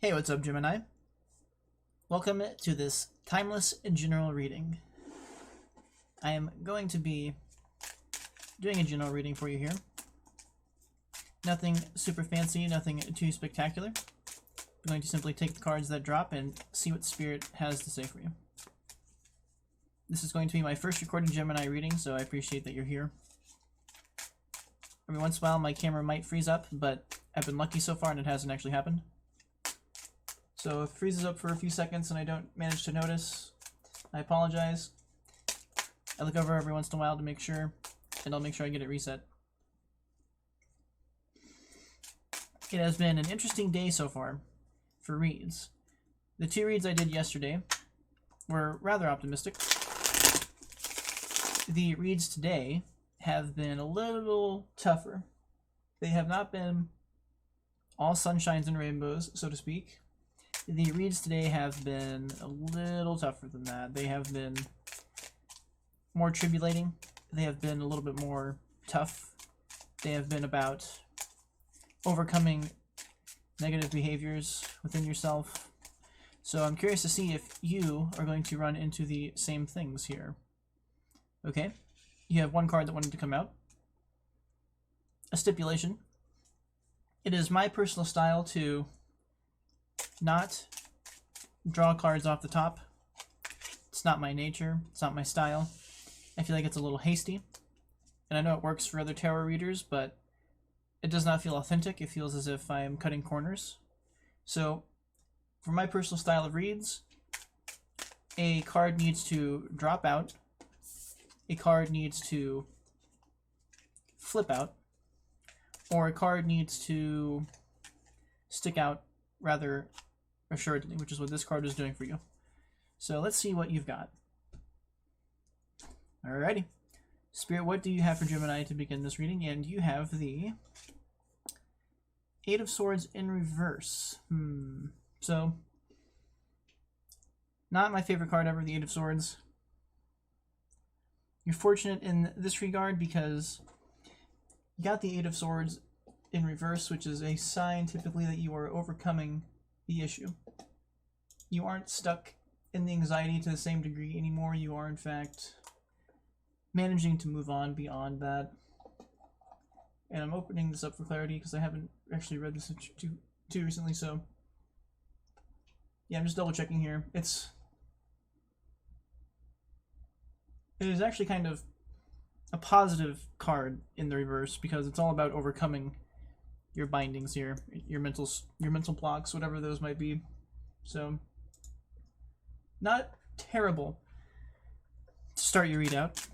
Hey, what's up, Gemini? Welcome to this timeless general reading. I am going to be doing a general reading for you here. Nothing super fancy, nothing too spectacular. I'm going to simply take the cards that drop and see what Spirit has to say for you. This is going to be my first recorded Gemini reading, so I appreciate that you're here. Every once in a while my camera might freeze up, but I've been lucky so far and it hasn't actually happened. So if it freezes up for a few seconds and I don't manage to notice, I apologize. I look over every once in a while to make sure, and I'll make sure I get it reset. It has been an interesting day so far for reads. The two reads I did yesterday were rather optimistic. The reads today have been a little tougher. They have not been all sunshines and rainbows, so to speak. The reads today have been a little tougher than that. They have been more tribulating. They have been a little bit more tough. They have been about overcoming negative behaviors within yourself. So I'm curious to see if you are going to run into the same things here. Okay, you have one card that wanted to come out. A stipulation. It is my personal style to not draw cards off the top. It's not my nature. It's not my style. I feel like it's a little hasty. And I know it works for other tarot readers, but it does not feel authentic. It feels as if I am cutting corners. So, for my personal style of reads, a card needs to drop out. A card needs to flip out. Or a card needs to stick out rather assuredly, which is what this card is doing for you. So let's see what you've got. Alrighty. Spirit, what do you have for Gemini to begin this reading? And you have the Eight of Swords in reverse. So, not my favorite card ever, the Eight of Swords. You're fortunate in this regard because you got the Eight of Swords in reverse, which is a sign typically that you are overcoming the issue. You aren't stuck in the anxiety to the same degree anymore. You are, in fact, managing to move on beyond that. And I'm opening this up for clarity because I haven't actually read this too recently, so yeah, I'm just double checking here. It is actually kind of a positive card in the reverse because it's all about overcoming your bindings here, your mental blocks, whatever those might be. So, not terrible to start your readout.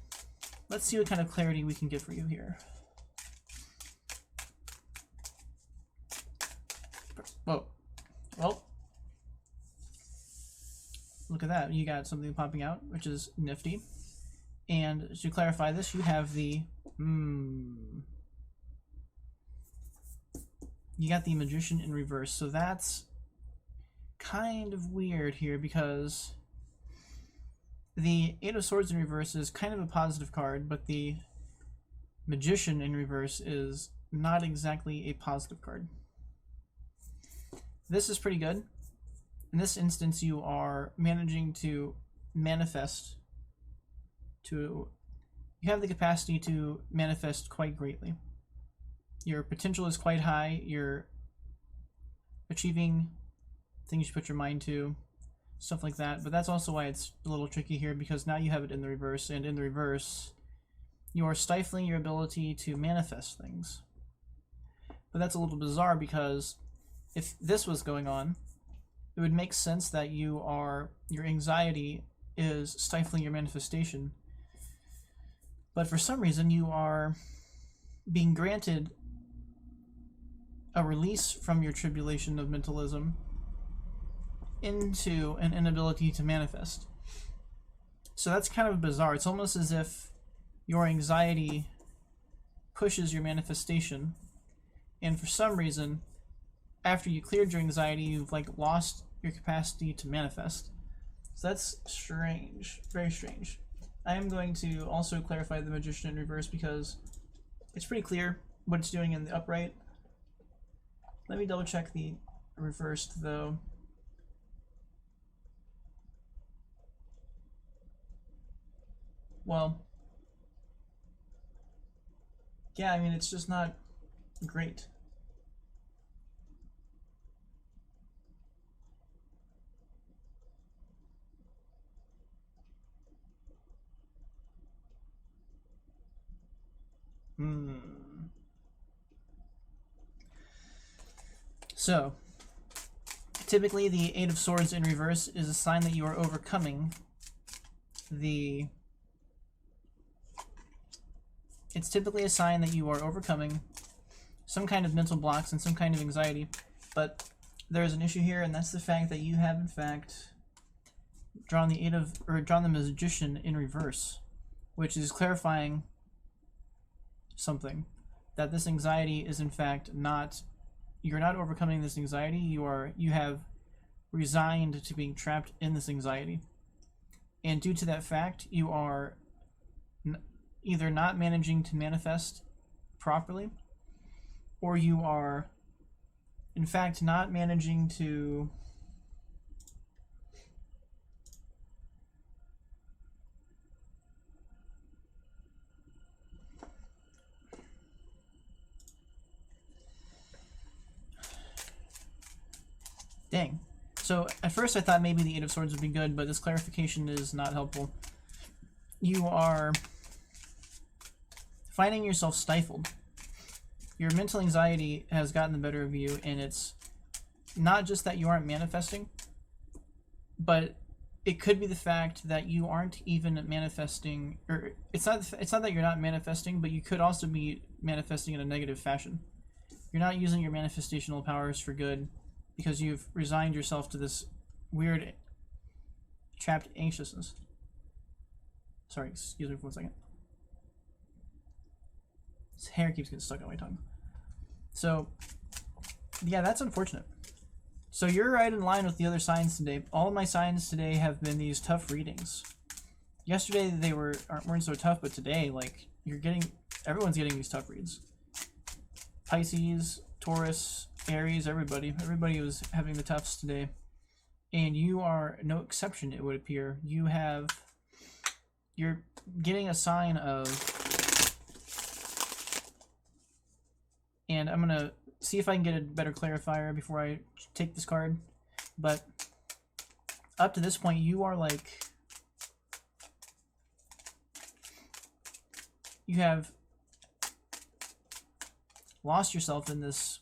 Let's see what kind of clarity we can get for you here. Whoa. Well, look at that. You got something popping out, which is nifty. And to clarify this, you have the you got the Magician in reverse, so that's kind of weird here because the Eight of Swords in reverse is kind of a positive card, but the Magician in reverse is not exactly a positive card. This is pretty good. In this instance, you are managing to manifest you have the capacity to manifest quite greatly. Your potential is quite high. You're achieving things you put your mind to, stuff like that. But that's also why it's a little tricky here because now you have it in the reverse, and in the reverse, you are stifling your ability to manifest things. But that's a little bizarre because if this was going on, it would make sense that your anxiety is stifling your manifestation. But for some reason, you are being granted a release from your tribulation of mentalism into an inability to manifest. So that's kind of bizarre. It's almost as if your anxiety pushes your manifestation, and for some reason, after you cleared your anxiety, you've lost your capacity to manifest. So that's strange, very strange. I am going to also clarify the Magician in reverse because it's pretty clear what it's doing in the upright. Let me double check the reversed, though. Well, yeah, I mean, it's just not great. So, typically the Eight of Swords in reverse is a sign that you are overcoming the... It's typically a sign that you are overcoming some kind of mental blocks and some kind of anxiety, but there's an issue here, and that's the fact that you have, in fact, drawn the Magician in reverse, which is clarifying something. That this anxiety is, in fact, not... You're not overcoming this anxiety, you have resigned to being trapped in this anxiety. And due to that fact, you are either not managing to manifest properly, or you are, in fact, not managing to dang. So at first I thought maybe the Eight of Swords would be good, but this clarification is not helpful. You are finding yourself stifled. Your mental anxiety has gotten the better of you, and it's not just that you aren't manifesting, but it could be the fact that you aren't even manifesting, or it's not that you're not manifesting, but you could also be manifesting in a negative fashion. You're not using your manifestational powers for good because you've resigned yourself to this weird trapped anxiousness. Sorry, excuse me for 1 second. His hair keeps getting stuck on my tongue. So, yeah, that's unfortunate. So you're right in line with the other signs today. All of my signs today have been these tough readings. Yesterday they weren't so tough, but today, like, everyone's getting these tough reads. Pisces, Taurus, Aries, everybody was having the toughs today. And you are no exception, it would appear. You're getting a sign of... And I'm going to see if I can get a better clarifier before I take this card. But up to this point, you are like... You have lost yourself in this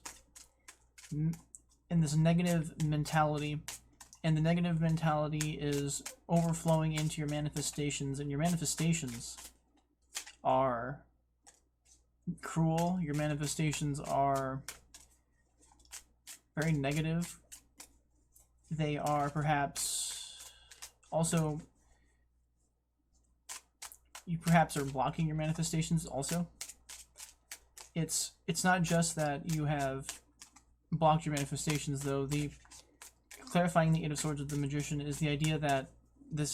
negative mentality. And the negative mentality is overflowing into your manifestations. And your manifestations are... cruel. Your manifestations are very negative. They are perhaps also... You perhaps are blocking your manifestations also. It's not just that you have blocked your manifestations, though. The clarifying the Eight of Swords with the Magician is the idea that the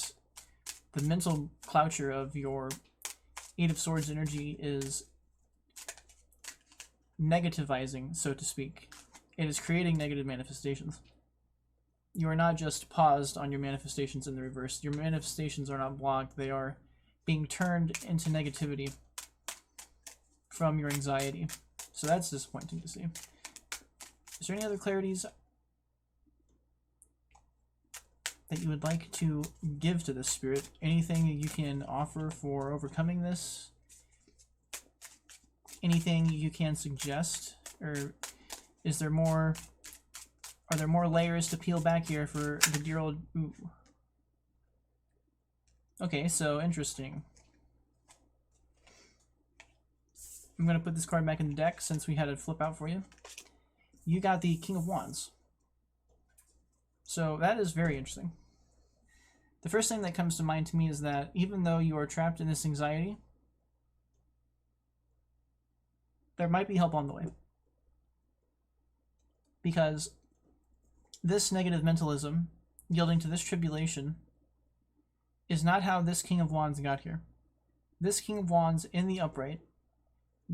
mental cloucher of your Eight of Swords energy is negativizing, so to speak. It is creating negative manifestations. You are not just paused on your manifestations in the reverse. Your manifestations are not blocked. They are being turned into negativity from your anxiety. So that's disappointing to see. Is there any other clarities that you would like to give to this spirit? Anything you can offer for overcoming this? Anything you can suggest? Or is there more... Are there more layers to peel back here for the dear old... Ooh. Okay, so interesting. I'm going to put this card back in the deck since we had it flip out for you. You got the King of Wands. So that is very interesting. The first thing that comes to mind to me is that even though you are trapped in this anxiety, there might be help on the way. Because this negative mentalism, yielding to this tribulation, is not how this King of Wands got here. This King of Wands in the upright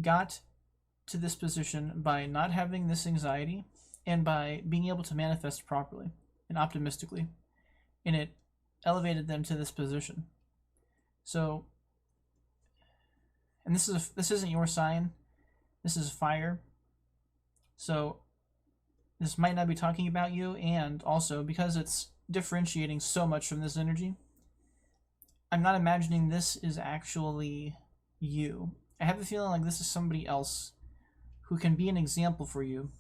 got to this position by not having this anxiety and by being able to manifest properly and optimistically, and it elevated them to this position. So, and this isn't your sign. This is fire. So this might not be talking about you, and also because it's differentiating so much from this energy, I'm not imagining this is actually you. I have a feeling like this is somebody else who can be an example for you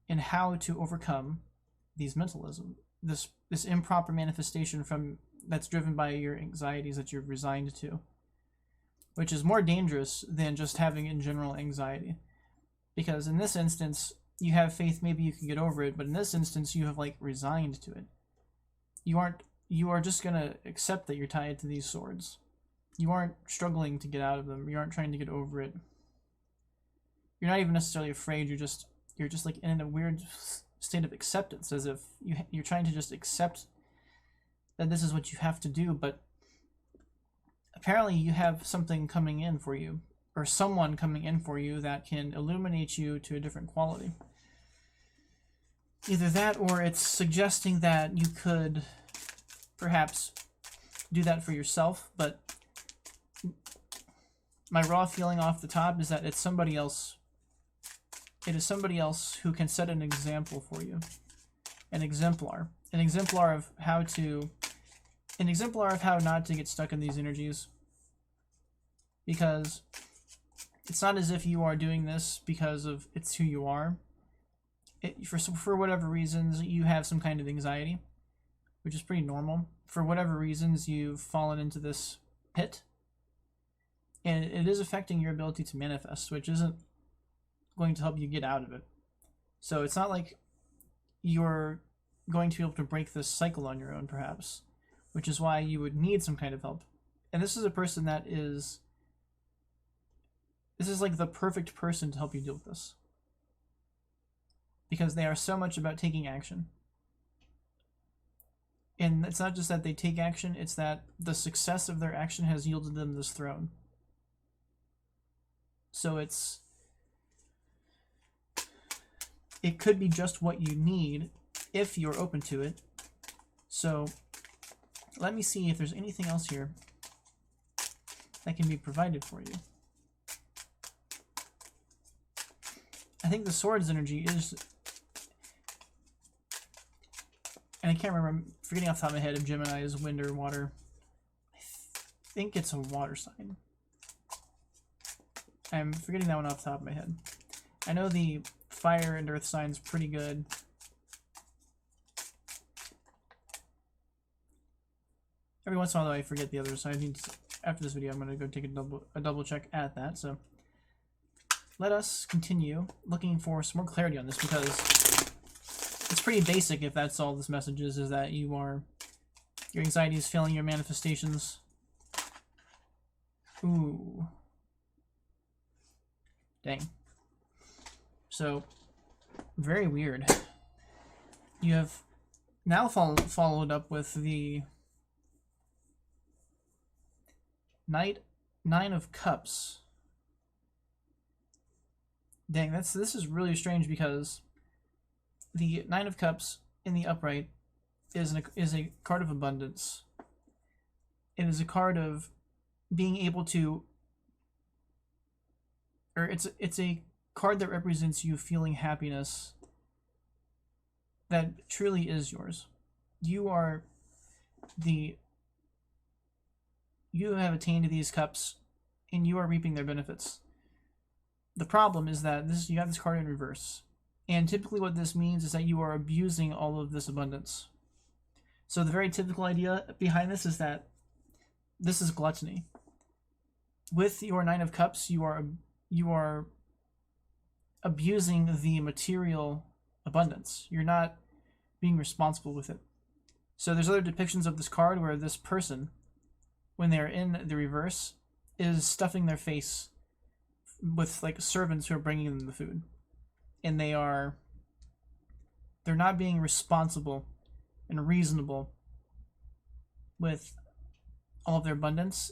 in how to overcome these mentalism, this improper manifestation that's driven by your anxieties that you're resigned to, which is more dangerous than just having in general anxiety. Because in this instance, you have faith, maybe you can get over it, but in this instance, you have like resigned to it. You are just gonna accept that you're tied to these swords. You aren't struggling to get out of them. You aren't trying to get over it. You're not even necessarily afraid. You're just like in a weird state of acceptance, as if you're trying to just accept that this is what you have to do. But apparently, you have something coming in for you, or someone coming in for you that can illuminate you to a different quality. Either that, or it's suggesting that you could perhaps do that for yourself, but my raw feeling off the top is that it's somebody else. It is somebody else who can set an example for you. An exemplar of how not to get stuck in these energies. Because it's not as if you are doing this because of it's who you are. For whatever reasons, you have some kind of anxiety, which is pretty normal. For whatever reasons, you've fallen into this pit. And it is affecting your ability to manifest, which isn't going to help you get out of it. So it's not like you're going to be able to break this cycle on your own, perhaps, which is why you would need some kind of help. And this is a person this is like the perfect person to help you deal with this. Because they are so much about taking action. And it's not just that they take action, it's that the success of their action has yielded them this throne. So it could be just what you need if you're open to it. So let me see if there's anything else here that can be provided for you. I think the sword's energy is, and I can't remember, I'm forgetting off the top of my head if Gemini is wind or water. I think it's a water sign. I'm forgetting that one off the top of my head. I know the fire and earth sign's pretty good. Every once in a while, though, I forget the others, so I need to, after this video, I'm going to go take a double check at that. So let us continue looking for some more clarity on this, because it's pretty basic if that's all this message is that your anxiety is failing your manifestations. Ooh. Dang. So, very weird. You have now followed up with the Nine of Cups. Dang, this is really strange, because the Nine of Cups in the upright is a card of abundance. It is a card of being able to, or it's a card that represents you feeling happiness that truly is yours. You have attained these cups, and you are reaping their benefits. The problem is that you have this card in reverse, and typically what this means is that you are abusing all of this abundance. So the very typical idea behind this is that this is gluttony. With your Nine of Cups, you are abusing the material abundance. You're not being responsible with it. So there's other depictions of this card where this person, when they're in the reverse, is stuffing their face with like servants who are bringing them the food, and they're not being responsible and reasonable with all of their abundance,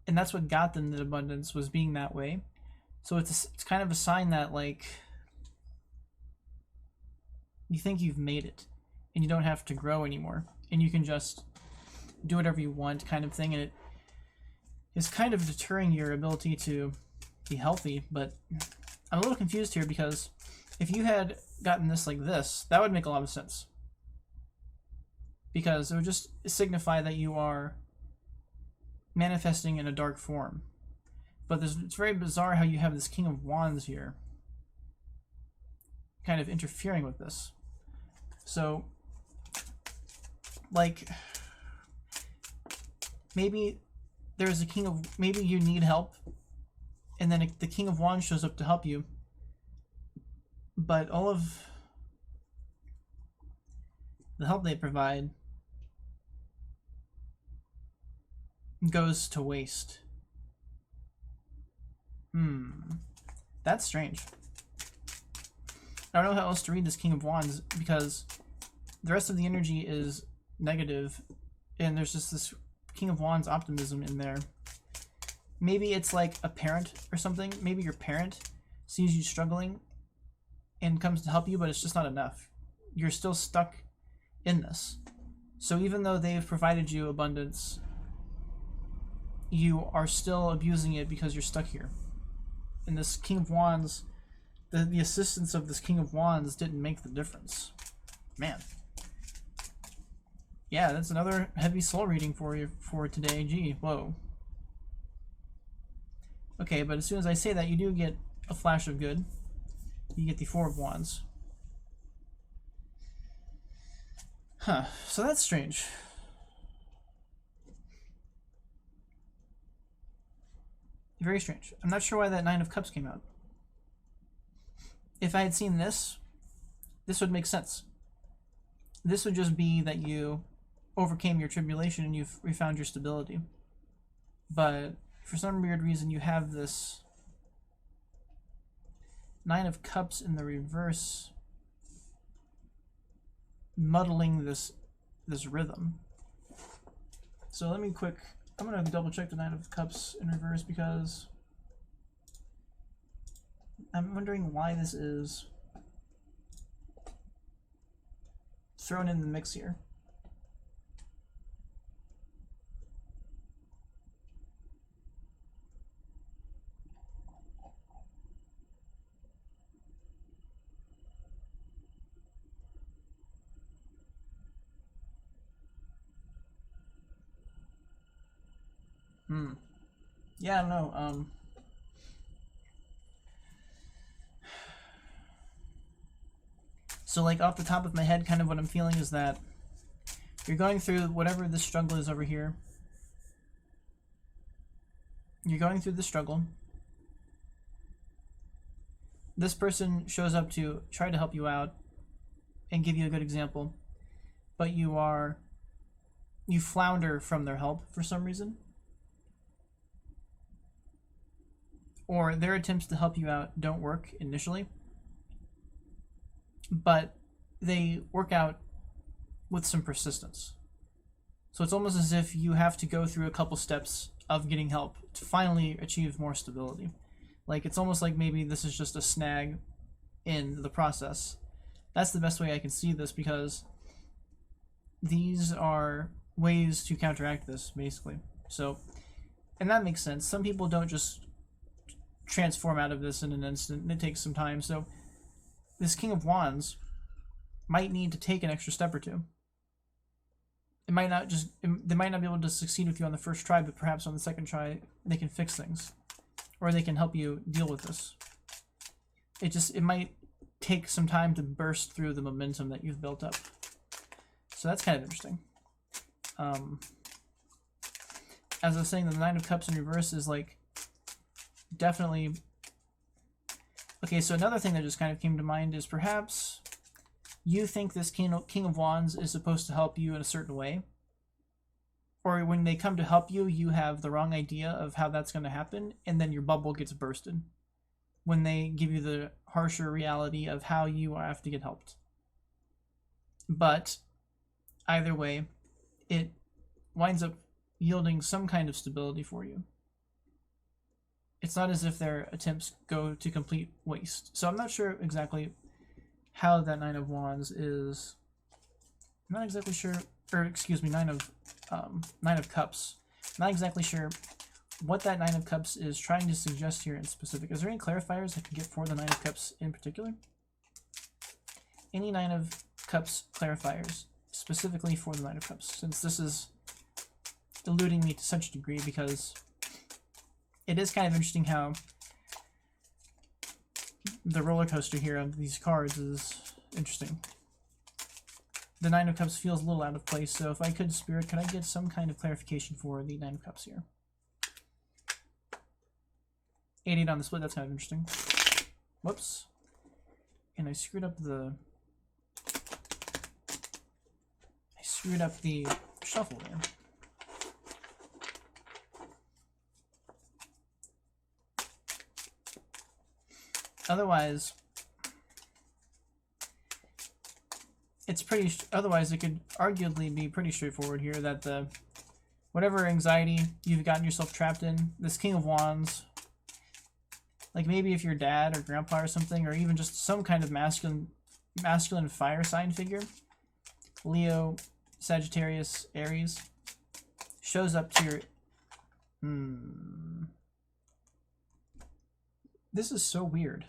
and that's what got them the abundance, was being that way. So it's kind of a sign that, like, You think you've made it, and you don't have to grow anymore, and you can just do whatever you want, kind of thing, and it is kind of deterring your ability to be healthy. But I'm a little confused here, because if you had gotten this like this, that would make a lot of sense, because it would just signify that you are manifesting in a dark form. But it's very bizarre how you have this King of Wands here kind of interfering with this. So, like, maybe there's a King of... Maybe you need help, and then the King of Wands shows up to help you. But all of the help they provide goes to waste. That's strange. I don't know how else to read this King of Wands, because the rest of the energy is negative, and there's just this King of Wands optimism in there. Maybe it's like a parent or something. Maybe your parent sees you struggling and comes to help you, but it's just not enough. You're still stuck in this. So even though they've provided you abundance, you are still abusing it because you're stuck here. And this King of Wands, the assistance of this King of Wands didn't make the difference. Man. Yeah, that's another heavy soul reading for you for today. Gee, whoa. Okay, but as soon as I say that, you do get a flash of good. You get the Four of Wands. Huh, so that's strange. Very strange. I'm not sure why that Nine of Cups came out. If I had seen this, this would make sense. This would just be that you overcame your tribulation and you've refound your stability. But for some weird reason, you have this Nine of Cups in the reverse, muddling this rhythm. So let me I'm going to double check the Nine of Cups in reverse, because I'm wondering why this is thrown in the mix here. Yeah, I don't know. So like off the top of my head, kind of what I'm feeling is that you're going through whatever this struggle is over here. You're going through the struggle. This person shows up to try to help you out and give you a good example, but you flounder from their help for some reason. Or their attempts to help you out don't work initially, but they work out with some persistence. So it's almost as if you have to go through a couple steps of getting help to finally achieve more stability. Like, it's almost like maybe this is just a snag in the process. That's the best way I can see this, because these are ways to counteract this, basically. So, and that makes sense. Some people don't just transform out of this in an instant, and it takes some time. So this King of Wands might need to take an extra step or two. They might not be able to succeed with you on the first try, but perhaps on the second try they can fix things, or they can help you deal with this. It might take some time to burst through the momentum that you've built up. So that's kind of interesting. As I was saying, the Nine of Cups in reverse is like definitely... Okay, so another thing that just kind of came to mind is perhaps you think this King of Wands is supposed to help you in a certain way, or when they come to help you, you have the wrong idea of how that's going to happen, and then your bubble gets bursted when they give you the harsher reality of how you have to get helped. But either way, it winds up yielding some kind of stability for you. It's not as if their attempts go to complete waste. So I'm not sure exactly how that Nine of Wands is. I'm not exactly sure, or excuse me, Nine of Cups. Not exactly sure what that Nine of Cups is trying to suggest here in specific. Is there any clarifiers I could get for the Nine of Cups in particular? Any Nine of Cups clarifiers specifically for the Nine of Cups, since this is eluding me to such a degree, because it is kind of interesting how the roller coaster here of these cards is interesting. The Nine of Cups feels a little out of place, so if I could, Spirit, could I get some kind of clarification for the Nine of Cups here? 88 on the split, that's kind of interesting. Whoops. And I screwed up the shuffle there. Otherwise, it's pretty. Otherwise, it could arguably be pretty straightforward here that the whatever anxiety you've gotten yourself trapped in, this King of Wands, like maybe if your dad or grandpa or something, or even just some kind of masculine fire sign figure, Leo, Sagittarius, Aries, shows up to your. This is so weird.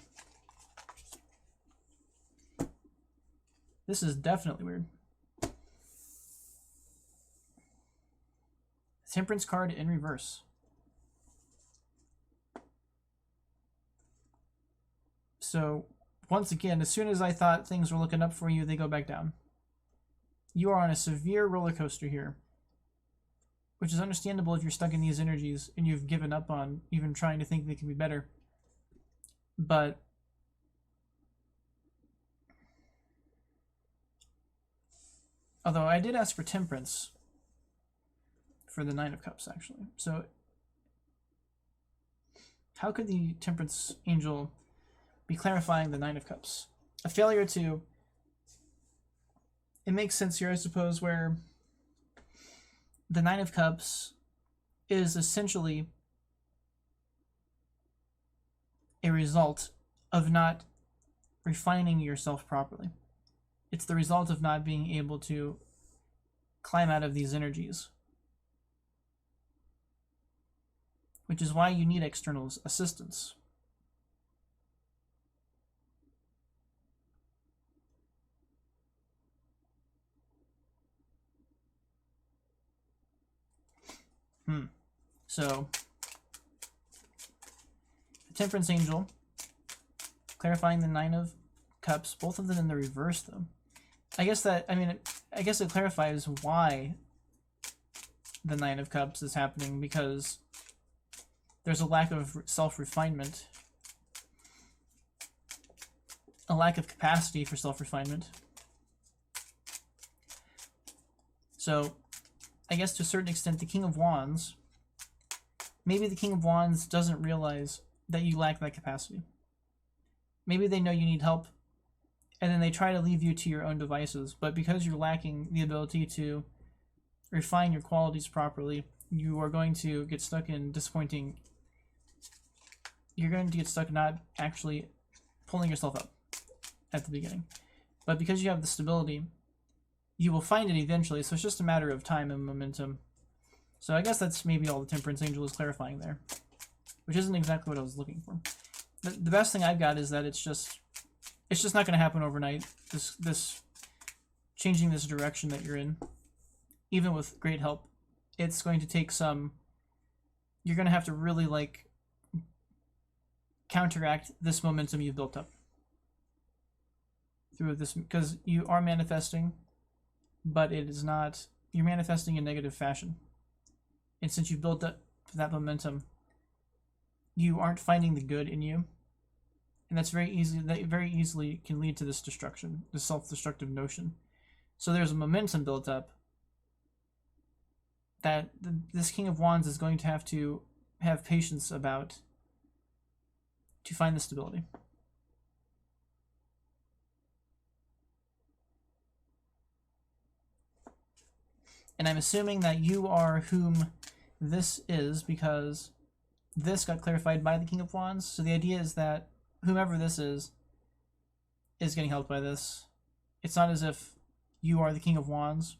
This is definitely weird. Temperance card in reverse. So, once again, as soon as I thought things were looking up for you, they go back down. You are on a severe roller coaster here, which is understandable if you're stuck in these energies and you've given up on even trying to think they can be better. But although I did ask for temperance for the Nine of Cups, actually. So how could the temperance angel be clarifying the Nine of Cups? A failure to... It makes sense here, I suppose, where the Nine of Cups is essentially a result of not refining yourself properly. It's the result of not being able to climb out of these energies, which is why you need external assistance. So, the Temperance Angel, clarifying the Nine of Cups, both of them in the reverse, though. I guess it clarifies why the Nine of Cups is happening, because there's a lack of self-refinement, a lack of capacity for self-refinement. So, I guess to a certain extent, the King of Wands, maybe the King of Wands doesn't realize that you lack that capacity. Maybe they know you need help, and then they try to leave you to your own devices, but because you're lacking the ability to refine your qualities properly, you are going to get stuck in disappointing. You're going to get stuck not actually pulling yourself up at the beginning. But because you have the stability, you will find it eventually, so it's just a matter of time and momentum. So I guess that's maybe all the Temperance Angel is clarifying there, which isn't exactly what I was looking for. The best thing I've got is that it's just not going to happen overnight, this changing this direction that you're in, even with great help. It's going to take some, you're going to have to really like counteract this momentum you've built up through this, because you are manifesting, but it is not, you're manifesting in negative fashion. And since you've built up that momentum, you aren't finding the good in you. And that very easily can lead to this destruction, this self-destructive notion. So there's a momentum built up that this King of Wands is going to have patience about to find the stability. And I'm assuming that you are whom this is, because this got clarified by the King of Wands. So the idea is that whomever this is is getting helped by this. It's not as if you are the King of Wands.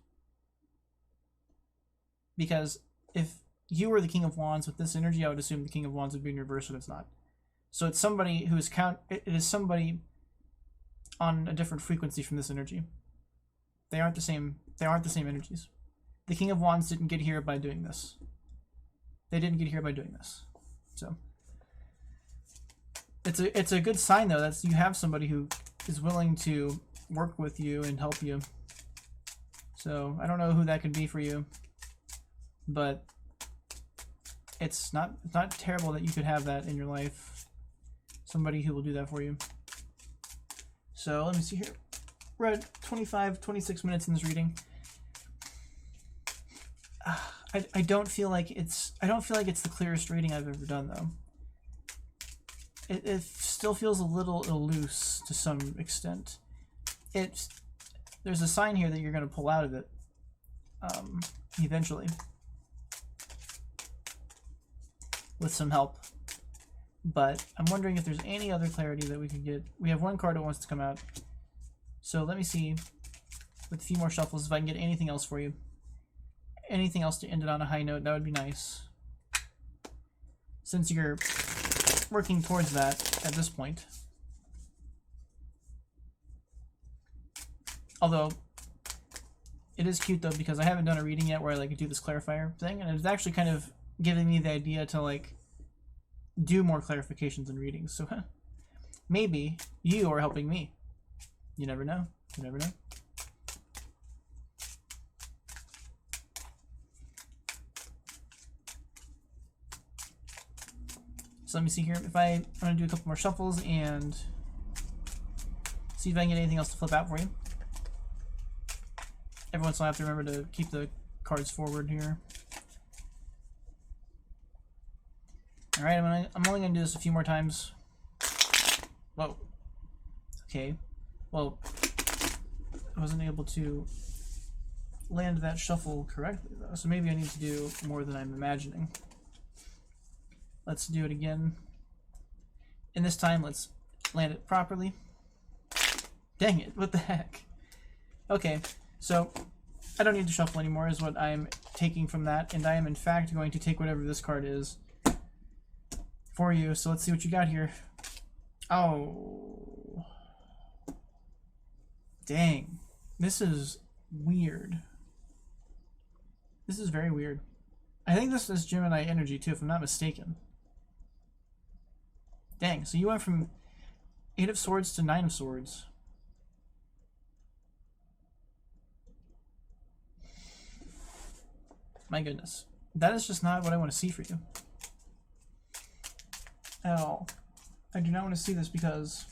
Because if you were the King of Wands with this energy, I would assume the King of Wands would be in reverse, but it's not. So it's somebody who is it is somebody on a different frequency from this energy. They aren't the same energies. The King of Wands didn't get here by doing this. They didn't get here by doing this. So it's a good sign though that you have somebody who is willing to work with you and help you. So I don't know who that could be for you, but it's not terrible that you could have that in your life. Somebody who will do that for you. So let me see here. We're at 26 minutes in this reading. I don't feel like it's the clearest reading I've ever done though. It still feels a little loose to some extent. There's a sign here that you're going to pull out of it eventually with some help. But I'm wondering if there's any other clarity that we could get. We have one card that wants to come out. So let me see with a few more shuffles if I can get anything else for you. Anything else to end it on a high note, that would be nice. Since you're working towards that at this point. Although, it is cute though because I haven't done a reading yet where I like do this clarifier thing, and it's actually kind of giving me the idea to like do more clarifications in readings. So maybe you are helping me. You never know. You never know. So let me see here. If I'm going to do a couple more shuffles and see if I can get anything else to flip out for you. Every once in a while I have to remember to keep the cards forward here. Alright, I'm only going to do this a few more times. Whoa. Okay. Well, I wasn't able to land that shuffle correctly though, so maybe I need to do more than I'm imagining. Let's do it again. And this time, let's land it properly. Dang it, what the heck? Okay, so I don't need to shuffle anymore is what I'm taking from that, and I am in fact going to take whatever this card is for you. So let's see what you got here. Oh. Dang. This is weird. This is very weird. I think this is Gemini energy too, if I'm not mistaken. Dang, so you went from 8 of Swords to 9 of Swords. My goodness. That is just not what I want to see for you. At all. I do not want to see this because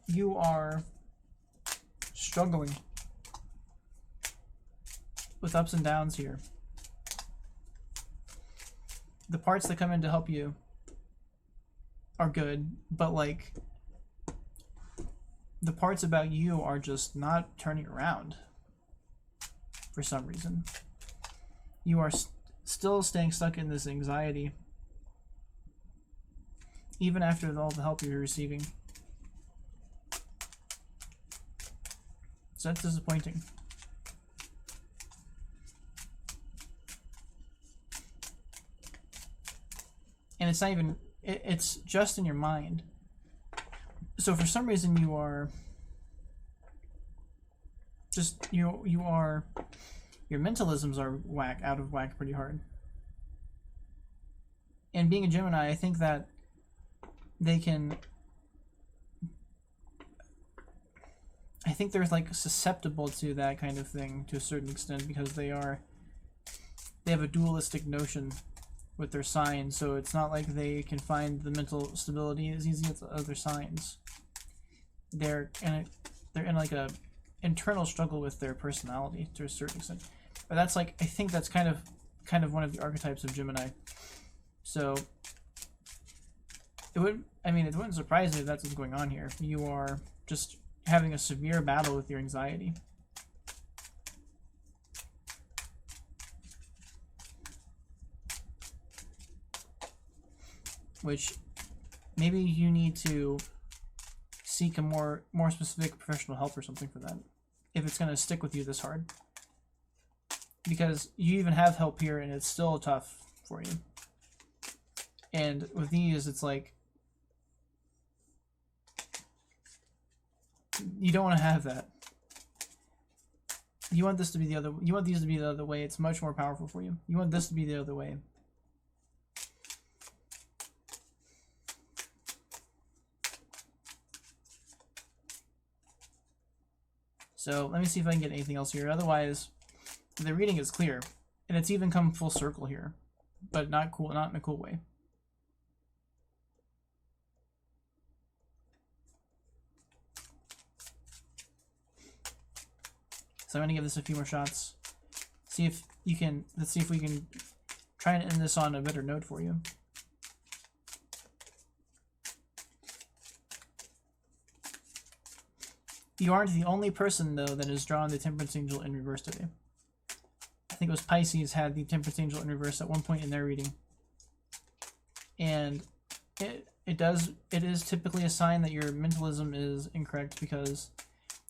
you are struggling with ups and downs here. The parts that come in to help you are good, but like the parts about you are just not turning around for some reason. You are still staying stuck in this anxiety even after all the help you're receiving. So that's disappointing. And it's not even, it's just in your mind. So for some reason you are just, you are, your mentalisms are out of whack pretty hard. And being a Gemini, I think that they can, I think they're like susceptible to that kind of thing to a certain extent because they have a dualistic notion with their sign, so it's not like they can find the mental stability as easy as other signs. They're in like a internal struggle with their personality to a certain extent. But that's like, I think that's kind of one of the archetypes of Gemini. So it wouldn't surprise me if that's what's going on here. You are just having a severe battle with your anxiety. Which maybe you need to seek a more specific professional help or something for that, if it's going to stick with you this hard. Because you even have help here and it's still tough for you. And with these, it's like, you don't want to have that. You want this to be the other, you want these to be the other way. It's much more powerful for you. You want this to be the other way. So let me see if I can get anything else here. Otherwise, the reading is clear, and it's even come full circle here, but not cool, not in a cool way. So I'm gonna give this a few more shots. See if you can. Let's see if we can try and end this on a better note for you. You aren't the only person, though, that has drawn the Temperance Angel in reverse today. I think it was Pisces had the Temperance Angel in reverse at one point in their reading. And it is typically a sign that your mentalism is incorrect, because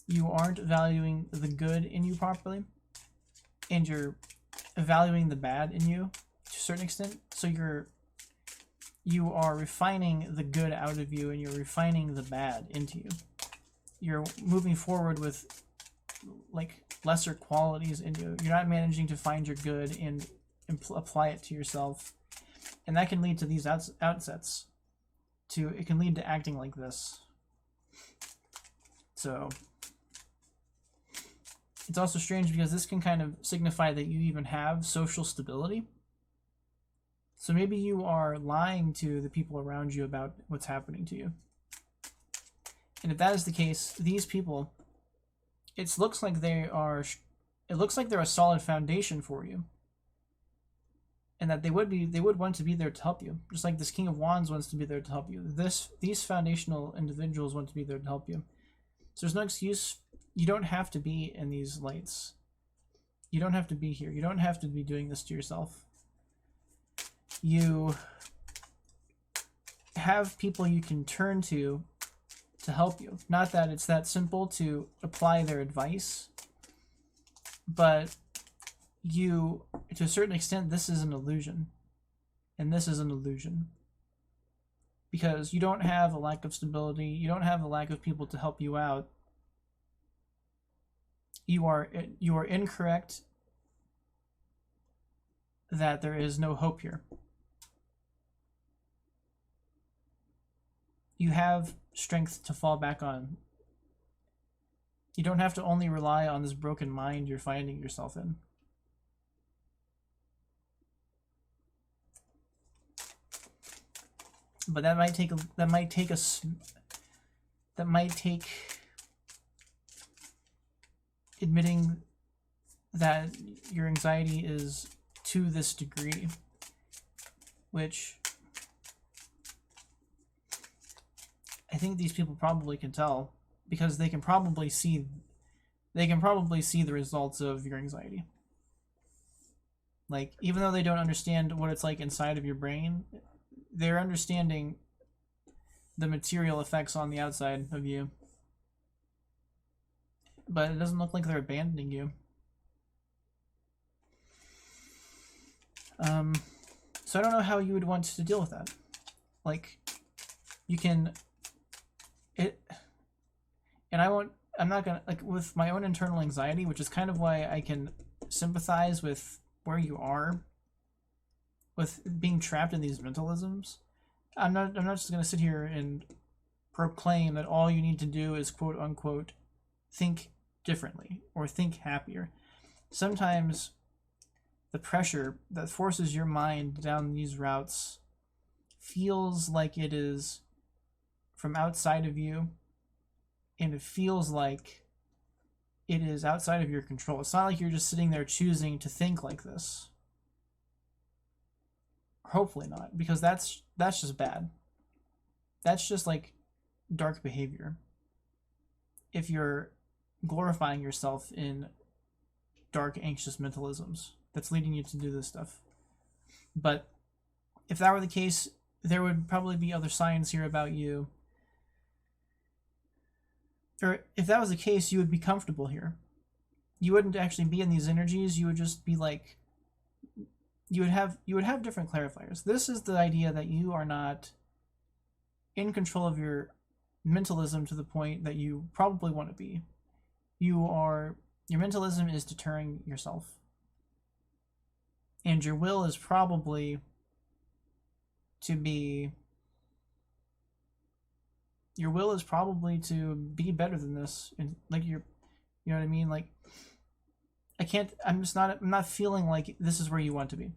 you aren't valuing the good in you properly, and you're valuing the bad in you to a certain extent. So you are refining the good out of you, and you're refining the bad into you. You're moving forward with like lesser qualities in you. You're not managing to find your good and apply it to yourself, and that can lead to these outsets. It can lead to acting like this. So it's also strange because this can kind of signify that you even have social stability. So maybe you are lying to the people around you about what's happening to you. And if that is the case, these people, it looks like they're a solid foundation for you, and that they would want to be there to help you, just like this King of Wands wants to be there to help you. These foundational individuals want to be there to help you. So there's no excuse. You don't have to be in these lights. You don't have to be here. You don't have to be doing this to yourself. You have people you can turn to help you. Not that it's that simple to apply their advice, but to a certain extent, this is an illusion, and this is an illusion, because you don't have a lack of stability. You don't have a lack of people to help you out. You are incorrect that there is no hope here. You have strength to fall back on. You don't have to only rely on this broken mind you're finding yourself in. But that might take admitting that your anxiety is to this degree, which I think these people probably can tell, because they can probably see the results of your anxiety. Like, even though they don't understand what it's like inside of your brain, they're understanding the material effects on the outside of you. But it doesn't look like they're abandoning you. So I don't know how you would want to deal with that. Like, you can... I'm not gonna, like, with my own internal anxiety, which is kind of why I can sympathize with where you are with being trapped in these mentalisms. I'm not just gonna sit here and proclaim that all you need to do is quote unquote think differently or think happier. Sometimes the pressure that forces your mind down these routes feels like it is from outside of you, and it feels like it is outside of your control. It's not like you're just sitting there choosing to think like this. Hopefully not, because that's just bad. That's just like dark behavior. If you're glorifying yourself in dark, anxious mentalisms, that's leading you to do this stuff. But if that were the case, there would probably be other signs here about you or if that was the case, you would be comfortable here. You wouldn't actually be in these energies. You would just be like, you would have different clarifiers. This is the idea that you are not in control of your mentalism to the point that you probably want to be. Your mentalism is deterring yourself. And your will is probably to be better than this. And like you know what I mean? Like I'm not feeling like this is where you want to be.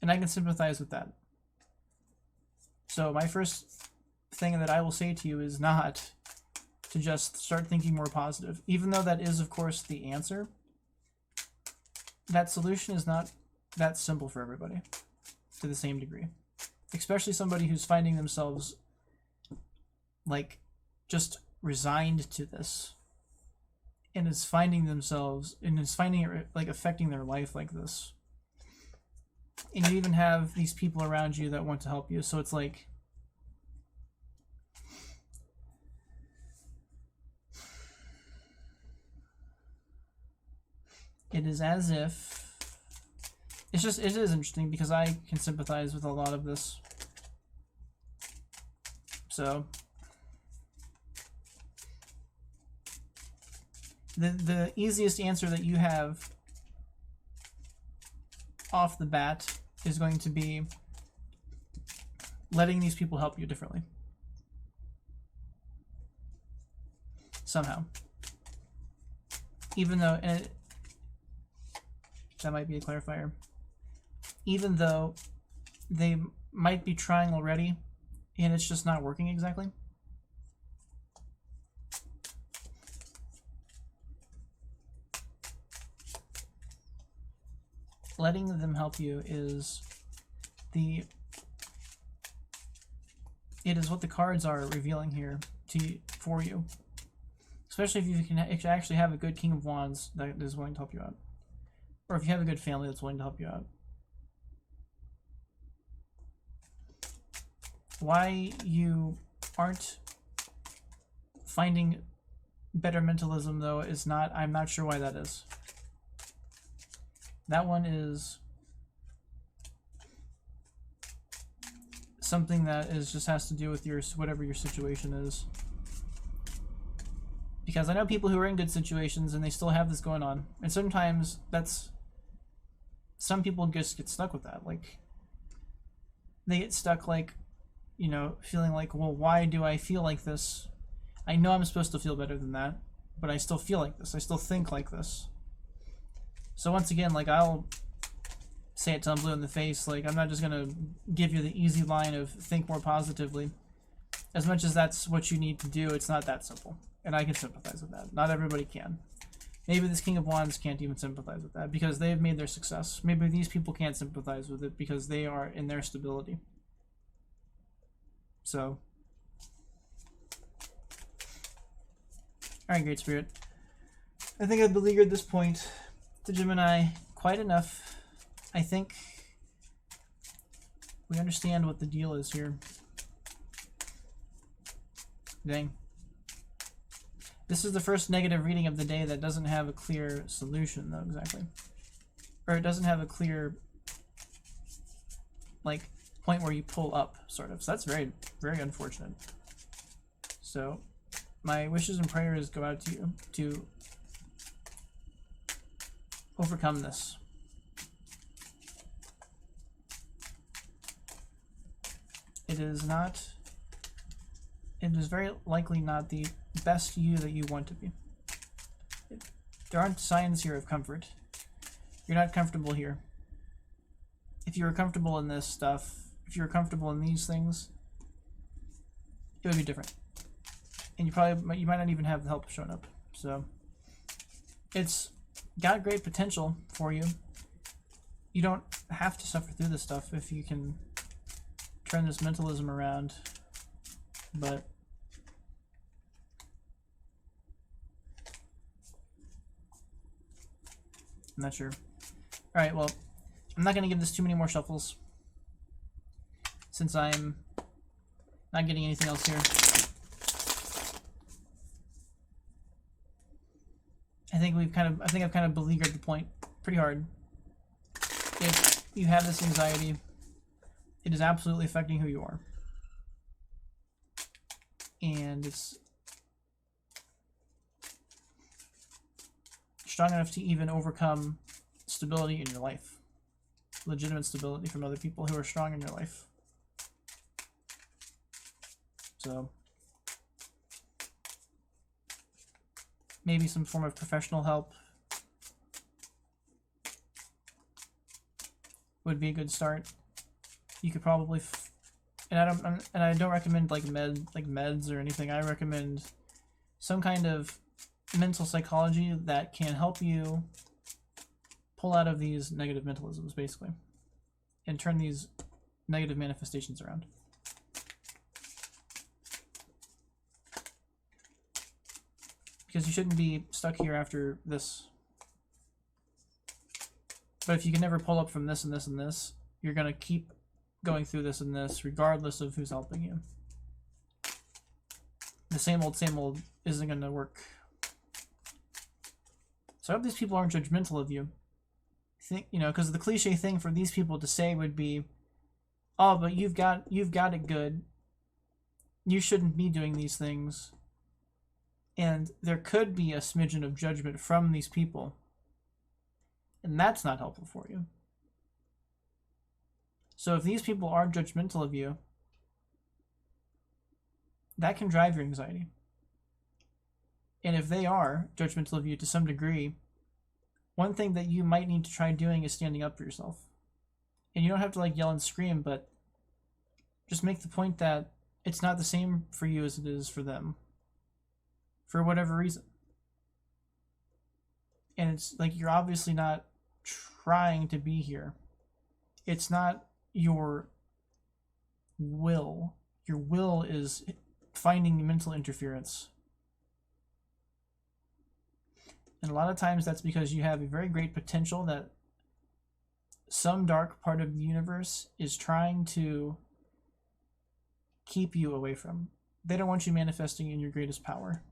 And I can sympathize with that. So my first thing that I will say to you is not to just start thinking more positive. Even though that is, of course, the answer, that solution is not that simple for everybody to the same degree. Especially somebody who's finding themselves like just resigned to this and is finding it like affecting their life like this. And you even have these people around you that want to help you. So it's like, it is as if, it is interesting because I can sympathize with a lot of this. So the easiest answer that you have off the bat is going to be letting these people help you differently. Somehow. Even though, and that might be a clarifier, even though they might be trying already and it's just not working exactly. Letting them help you is what the cards are revealing here for you. Especially if you can actually have a good King of Wands that is willing to help you out. Or if you have a good family that's willing to help you out. Why you aren't finding better mentalism, though, is not, I'm not sure why that is. That one is something that just has to do with whatever your situation is. Because I know people who are in good situations and they still have this going on. And sometimes some people just get stuck with that. Like, they get stuck, like, you know, feeling like, well, why do I feel like this? I know I'm supposed to feel better than that, but I still feel like this. I still think like this. So once again, like, I'll say it till I'm blue in the face. Like, I'm not just going to give you the easy line of think more positively. As much as that's what you need to do, it's not that simple. And I can sympathize with that. Not everybody can. Maybe this King of Wands can't even sympathize with that because they've made their success. Maybe these people can't sympathize with it because they are in their stability. So, alright, Great Spirit. I think I've beleaguered this point to Gemini quite enough. I think we understand what the deal is here. Dang. This is the first negative reading of the day that doesn't have a clear solution, though, exactly. Or it doesn't have a clear, like, point where you pull up, sort of. So that's very, very unfortunate. So, my wishes and prayers go out to you to overcome this. It is very likely not the best you that you want to be. There aren't signs here of comfort. You're not comfortable here. If you were comfortable in this stuff, if you were comfortable in these things, it would be different. And you might not even have the help showing up. So it's got great potential for you. You don't have to suffer through this stuff if you can turn this mentalism around. But I'm not sure. Alright, well, I'm not going to give this too many more shuffles since I'm not getting anything else here. I think I've kind of beleaguered the point pretty hard. If you have this anxiety, it is absolutely affecting who you are. And it's strong enough to even overcome stability in your life. Legitimate stability from other people who are strong in your life. So maybe some form of professional help would be a good start. You could probably, and I don't recommend like meds or anything. I recommend some kind of mental psychology that can help you pull out of these negative mentalisms, basically, and turn these negative manifestations around. Because you shouldn't be stuck here after this. But if you can never pull up from this and this and this, you're going to keep going through this and this regardless of who's helping you. The same old isn't going to work. So I hope these people aren't judgmental of you. Because the cliche thing for these people to say would be, oh, but you've got it good. You shouldn't be doing these things. And there could be a smidgen of judgment from these people. And that's not helpful for you. So if these people are judgmental of you, that can drive your anxiety. And if they are judgmental of you to some degree, one thing that you might need to try doing is standing up for yourself. And you don't have to like yell and scream, but just make the point that it's not the same for you as it is for them. For whatever reason. And it's like you're obviously not trying to be here. It's not your will. Your will is finding mental interference. And a lot of times that's because you have a very great potential that some dark part of the universe is trying to keep you away from. They don't want you manifesting in your greatest power.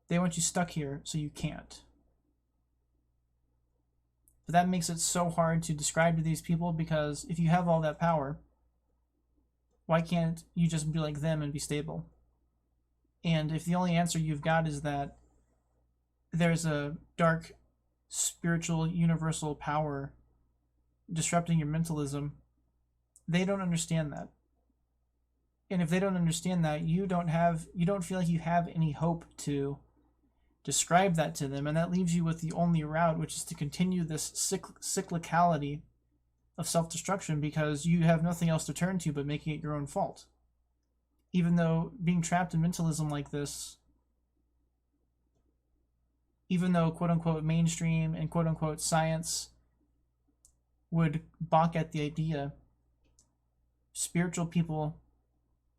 They want you stuck here so you can't. But that makes it so hard to describe to these people, because if you have all that power, why can't you just be like them and be stable? And if the only answer you've got is that there's a dark, spiritual, universal power disrupting your mentalism, they don't understand that. And if they don't understand that, you don't feel like you have any hope to describe that to them, and that leaves you with the only route, which is to continue this cyclicality of self-destruction, because you have nothing else to turn to but making it your own fault. Even though being trapped in mentalism like this, even though quote-unquote mainstream and quote-unquote science would balk at the idea, spiritual people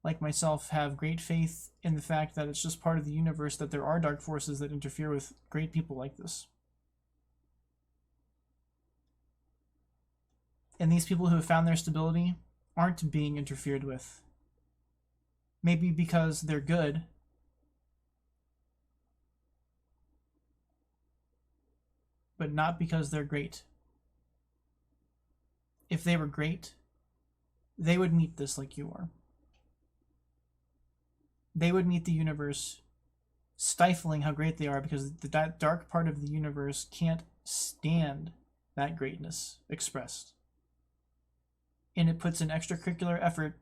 like myself have great faith in the fact that it's just part of the universe that there are dark forces that interfere with great people like this. And these people who have found their stability aren't being interfered with. Maybe because they're good, but not because they're great. If they were great, they would meet this like you are. They would meet the universe stifling how great they are, because the dark part of the universe can't stand that greatness expressed. And it puts an extracurricular effort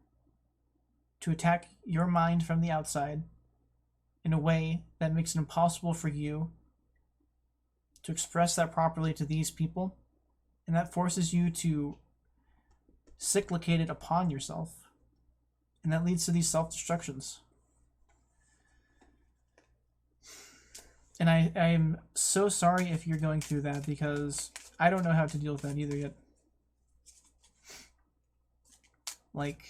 to attack your mind from the outside in a way that makes it impossible for you to express that properly to these people, and that forces you to cyclicate it upon yourself, and that leads to these self-destructions. And I am so sorry if you're going through that, because I don't know how to deal with that either yet. Like,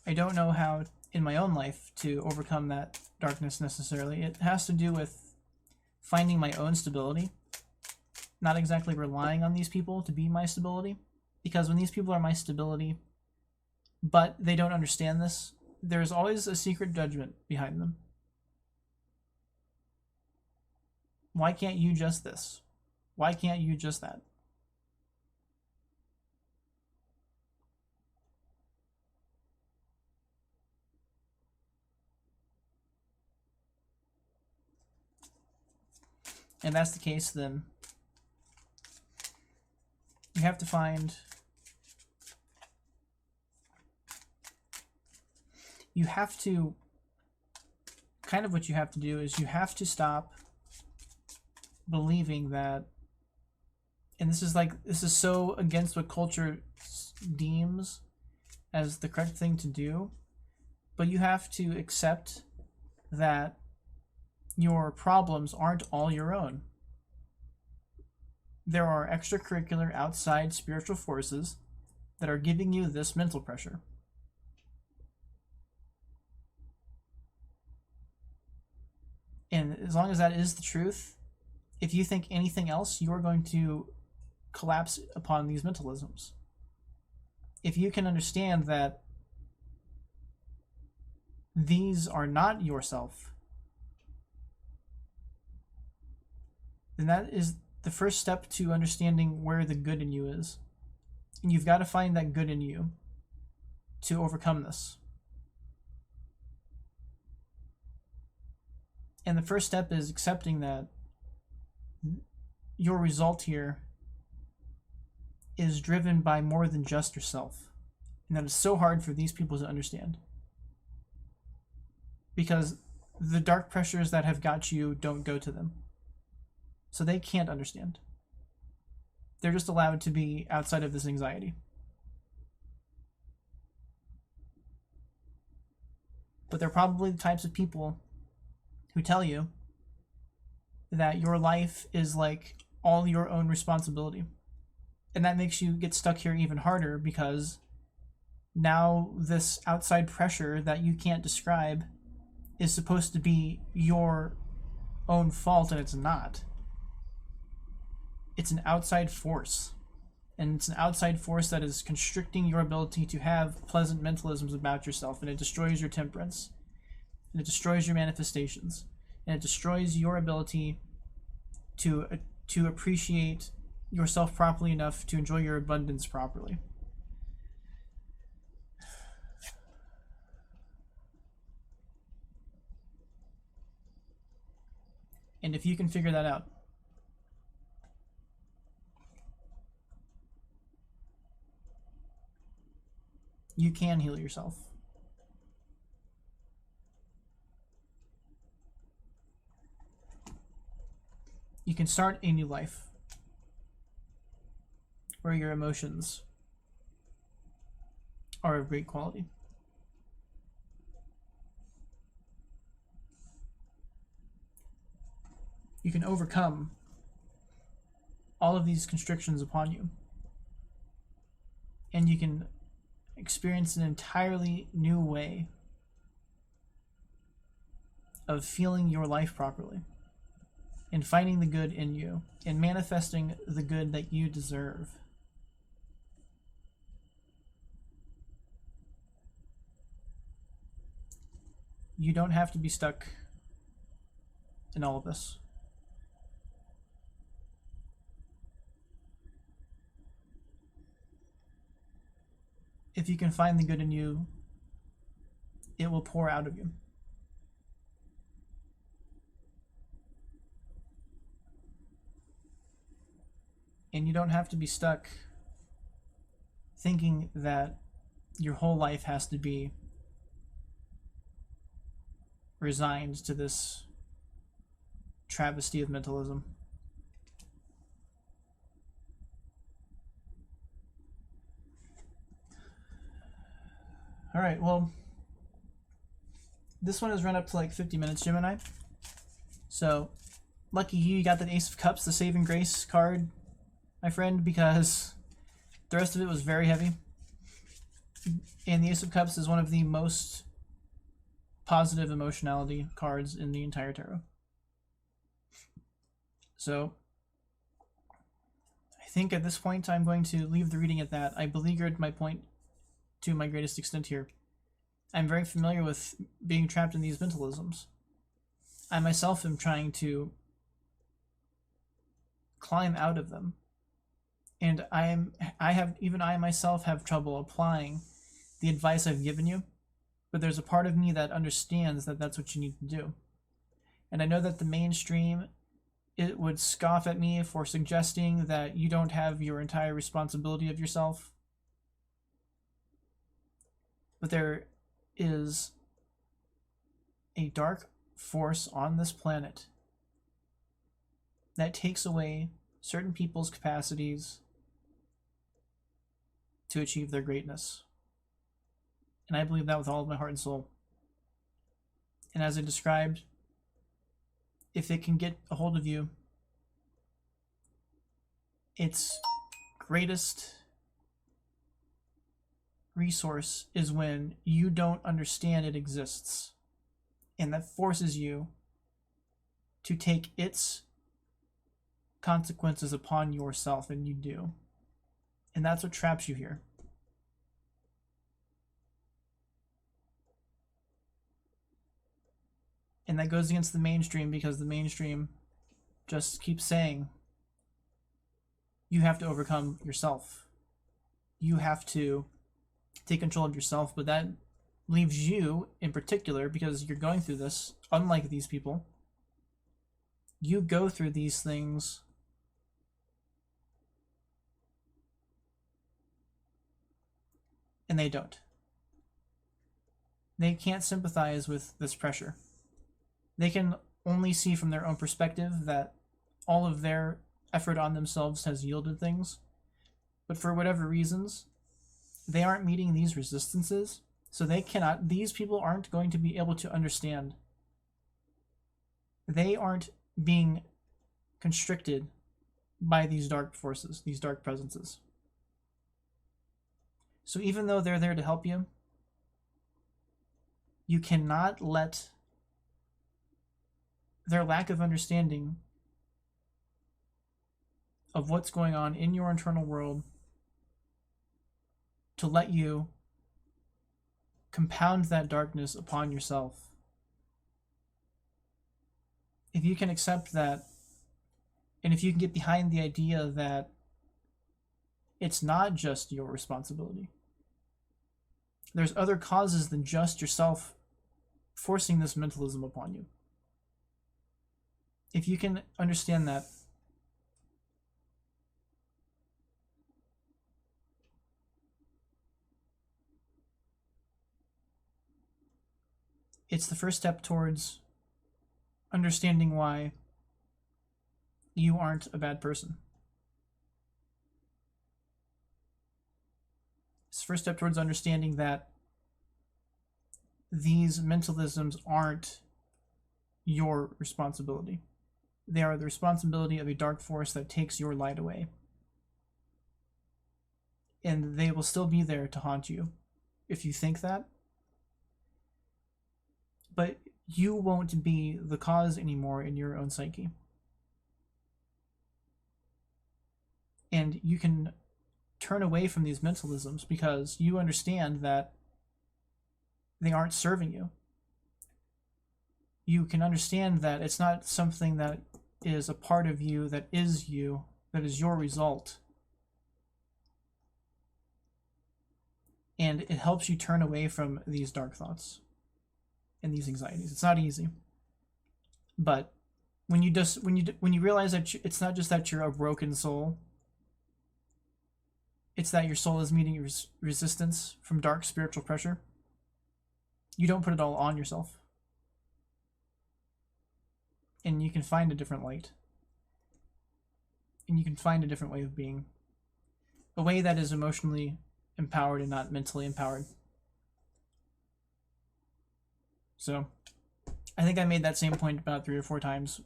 I don't know how in my own life to overcome that darkness necessarily. It has to do with finding my own stability, not exactly relying on these people to be my stability. Because when these people are my stability, but they don't understand this, there's always a secret judgment behind them. Why can't you just this? Why can't you just that? And that's the case, then you have to find, you have to, kind of what you have to do is you have to stop believing that, and this is so against what culture deems as the correct thing to do, but you have to accept that your problems aren't all your own. There are extracurricular outside spiritual forces that are giving you this mental pressure. And as long as that is the truth, if you think anything else, you're going to collapse upon these mentalisms. If you can understand that these are not yourself, then that is the first step to understanding where the good in you is. And you've got to find that good in you to overcome this. And the first step is accepting that your result here is driven by more than just yourself. And that is so hard for these people to understand. Because the dark pressures that have got you don't go to them. So they can't understand. They're just allowed to be outside of this anxiety. But they're probably the types of people who tell you that your life is like all your own responsibility. And that makes you get stuck here even harder, because now this outside pressure that you can't describe is supposed to be your own fault, and it's not. It's an outside force. And it's an outside force that is constricting your ability to have pleasant mentalisms about yourself, and it destroys your temperance. And it destroys your manifestations. And it destroys your ability to appreciate yourself properly enough to enjoy your abundance properly. And if you can figure that out, you can heal yourself. You can start a new life where your emotions are of great quality. You can overcome all of these constrictions upon you, and you can experience an entirely new way of feeling your life properly, and finding the good in you, and manifesting the good that you deserve. You don't have to be stuck in all of this. If you can find the good in you, it will pour out of you. And you don't have to be stuck thinking that your whole life has to be resigned to this travesty of mentalism. All right, well, this one has run up to like 50 minutes, Gemini. So, lucky you got the Ace of Cups, the Saving Grace card, my friend, because the rest of it was very heavy. And the Ace of Cups is one of the most positive emotionality cards in the entire tarot. So, I think at this point I'm going to leave the reading at that. I beleaguered my point to my greatest extent here. I'm very familiar with being trapped in these mentalisms. I myself am trying to climb out of them. And I myself have trouble applying the advice I've given you, but there's a part of me that understands that that's what you need to do. And I know that the mainstream, it would scoff at me for suggesting that you don't have your entire responsibility of yourself. But there is a dark force on this planet that takes away certain people's capacities to achieve their greatness. And I believe that with all of my heart and soul. And as I described, if it can get a hold of you, its greatest resource is when you don't understand it exists. And that forces you to take its consequences upon yourself, and you do. And that's what traps you here. And that goes against the mainstream, because the mainstream just keeps saying, you have to overcome yourself. You have to take control of yourself, but that leaves you in particular, because you're going through this, unlike these people. You go through these things and they don't. They can't sympathize with this pressure. They can only see from their own perspective that all of their effort on themselves has yielded things. But for whatever reasons, they aren't meeting these resistances. So these people aren't going to be able to understand. They aren't being constricted by these dark forces, these dark presences. So even though they're there to help you, you cannot let their lack of understanding of what's going on in your internal world to let you compound that darkness upon yourself. If you can accept that, and if you can get behind the idea that it's not just your responsibility, there's other causes than just yourself forcing this mentalism upon you. If you can understand that, it's the first step towards understanding why you aren't a bad person. It's the first step towards understanding that these mentalisms aren't your responsibility. They are the responsibility of a dark force that takes your light away. And they will still be there to haunt you if you think that. But you won't be the cause anymore in your own psyche. And you can turn away from these mentalisms because you understand that they aren't serving you. You can understand that it's not something that is a part of you, that is your result. And it helps you turn away from these dark thoughts and these anxieties. It's not easy. But when you realize that it's not just that you're a broken soul, it's that your soul is meeting resistance from dark spiritual pressure, you don't put it all on yourself. And you can find a different light. And you can find a different way of being. A way that is emotionally empowered and not mentally empowered. So, I think I made that same point about 3 or 4 times.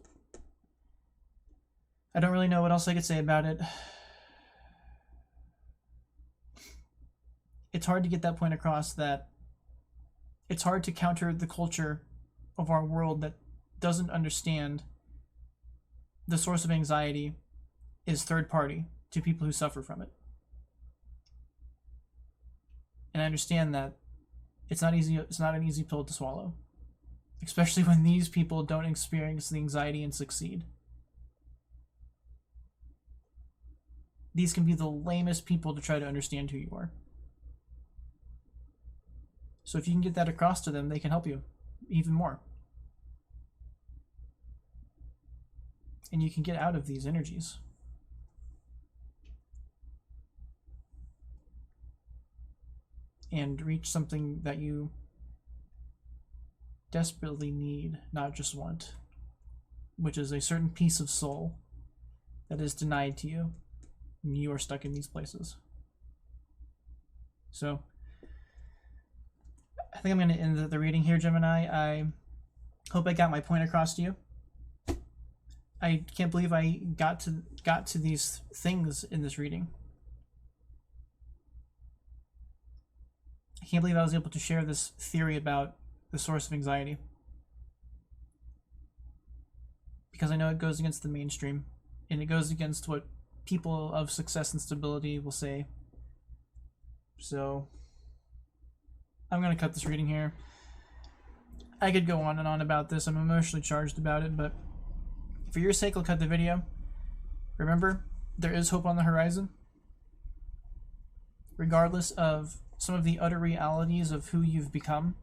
I don't really know what else I could say about it. It's hard to get that point across, that it's hard to counter the culture of our world that doesn't understand the source of anxiety is third party to people who suffer from it. And I understand that it's not easy. It's not an easy pill to swallow, especially when these people don't experience the anxiety and succeed. these can be the lamest people to try to understand who you are. So if you can get that across to them, they can help you even more. And you can get out of these energies. And reach something that you desperately need, not just want, which is a certain piece of soul that is denied to you, and you are stuck in these places. So I think I'm going to end the reading here, Gemini. I hope I got my point across to you. I can't believe I got to these things in this reading. I can't believe I was able to share this theory about the source of anxiety, because I know it goes against the mainstream, and it goes against what people of success and stability will say. So I'm going to cut this reading here. I could go on and on about this. I'm emotionally charged about it, but for your sake, I'll cut the video. Remember, there is hope on the horizon. Regardless of some of the utter realities of who you've become,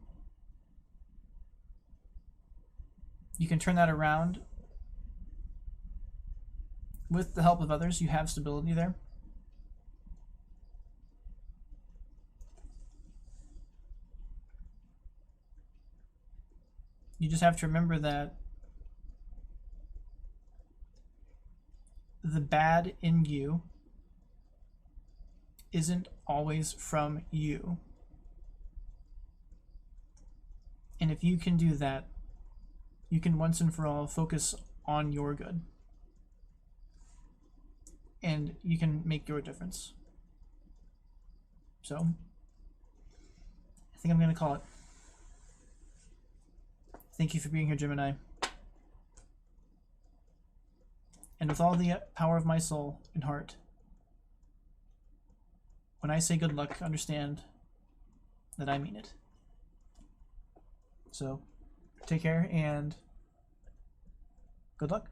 you can turn that around. With the help of others, you have stability there. You just have to remember that the bad in you isn't always from you. And if you can do that, you can once and for all focus on your good. And you can make your difference. So, I think I'm going to call it. Thank you for being here, Gemini. And with all the power of my soul and heart, when I say good luck, understand that I mean it. So, take care and good luck.